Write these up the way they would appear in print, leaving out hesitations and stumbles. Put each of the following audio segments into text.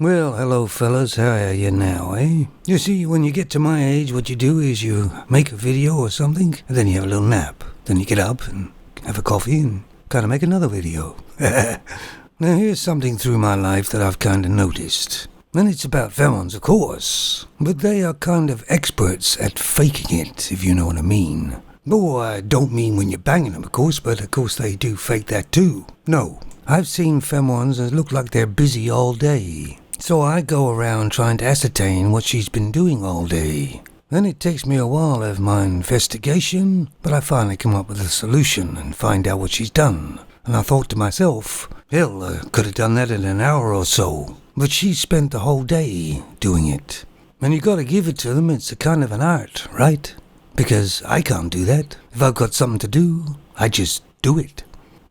Well, hello fellas, how are you now, eh? You see, when you get to my age, what you do is you make a video or something, and then you have a little nap. Then you get up and have a coffee and kind of make another video. Now here's something through my life that I've kind of noticed. And it's about femons, of course. But they are kind of experts at faking it, if you know what I mean. Oh, I don't mean when you're banging them, of course, but of course they do fake that too. No, I've seen femons that look like they're busy all day. So I go around trying to ascertain what she's been doing all day. Then it takes me a while of my investigation, but I finally come up with a solution and find out what she's done. And I thought to myself, hell, I could have done that in an hour or so. But she spent the whole day doing it. And you gotta give it to them, it's a kind of an art, right? Because I can't do that. If I've got something to do, I just do it.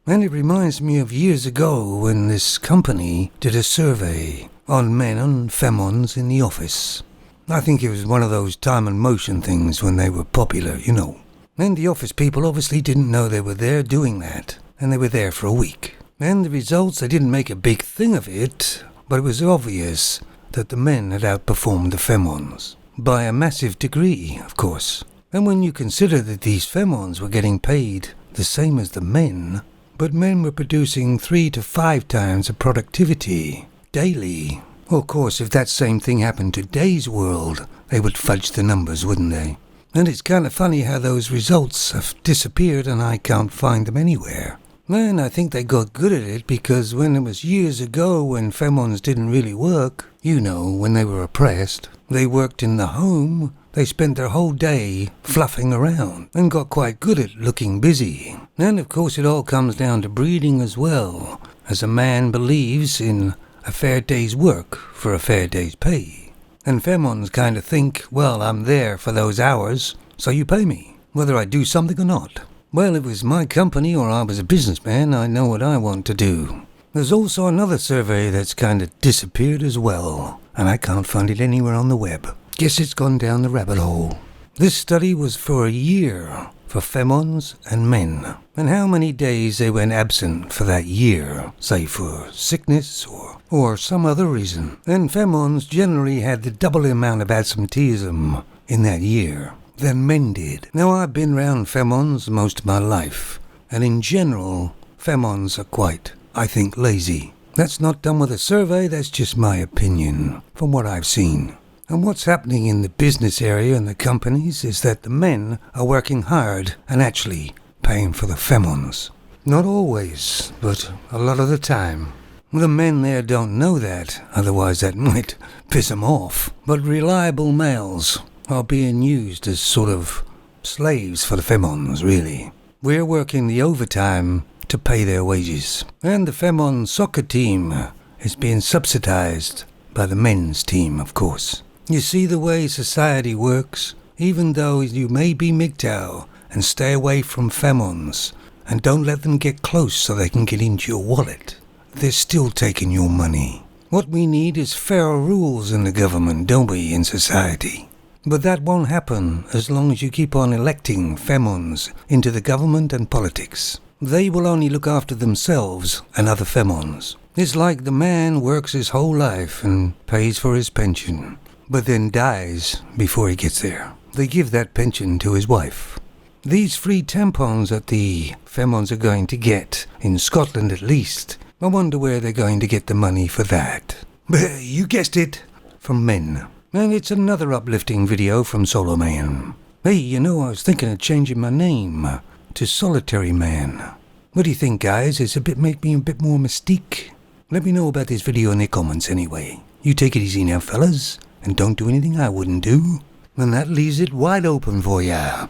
And it reminds me of years ago when this company did a survey on men and femons in the office. I think it was one of those time and motion things when they were popular, you know. And the office people obviously didn't know they were there doing that, and they were there for a week. And the results, they didn't make a big thing of it, but it was obvious that the men had outperformed the femons. By a massive degree, of course. And when you consider that these femons were getting paid the same as the men, but men were producing 3 to 5 times the productivity daily. Well, of course, if that same thing happened to today's world, they would fudge the numbers, wouldn't they? And it's kind of funny how those results have disappeared and I can't find them anywhere. And I think they got good at it because when it was years ago when femons didn't really work, you know, when they were oppressed, they worked in the home, they spent their whole day fluffing around and got quite good at looking busy. And of course it all comes down to breeding as well, as a man believes in a fair day's work for a fair day's pay. And femons kind of think, well, I'm there for those hours, so you pay me, whether I do something or not. Well, if it was my company or I was a businessman, I know what I want to do. There's also another survey that's kind of disappeared as well, and I can't find it anywhere on the web. Guess it's gone down the rabbit hole. This study was for a year for femons and men, and how many days they went absent for that year, say for sickness or some other reason. And femons generally had the double amount of absenteeism in that year than men did. Now, I've been around femons most of my life, and in general, femons are quite, I think, lazy. That's not done with a survey, that's just my opinion, from what I've seen. And what's happening in the business area and the companies is that the men are working hard and actually paying for the femons. Not always, but a lot of the time. The men there don't know that, otherwise that might piss them off. But reliable males are being used as sort of slaves for the femons, really. We're working the overtime to pay their wages. And the femon soccer team is being subsidized by the men's team, of course. You see the way society works, even though you may be MGTOW and stay away from femons and don't let them get close so they can get into your wallet, they're still taking your money. What we need is fairer rules in the government, don't we, in society? But that won't happen as long as you keep on electing femons into the government and politics. They will only look after themselves and other femons. It's like the man works his whole life and pays for his pension, but then dies before he gets there. They give that pension to his wife. These free tampons that the femons are going to get, in Scotland at least, I wonder where they're going to get the money for that. You guessed it, from men. And it's another uplifting video from Solo Man. Hey, you know, I was thinking of changing my name to Solitary Man. What do you think, guys? It's make me a bit more mystique? Let me know about this video in the comments anyway. You take it easy now, fellas, and don't do anything I wouldn't do. And that leaves it wide open for ya.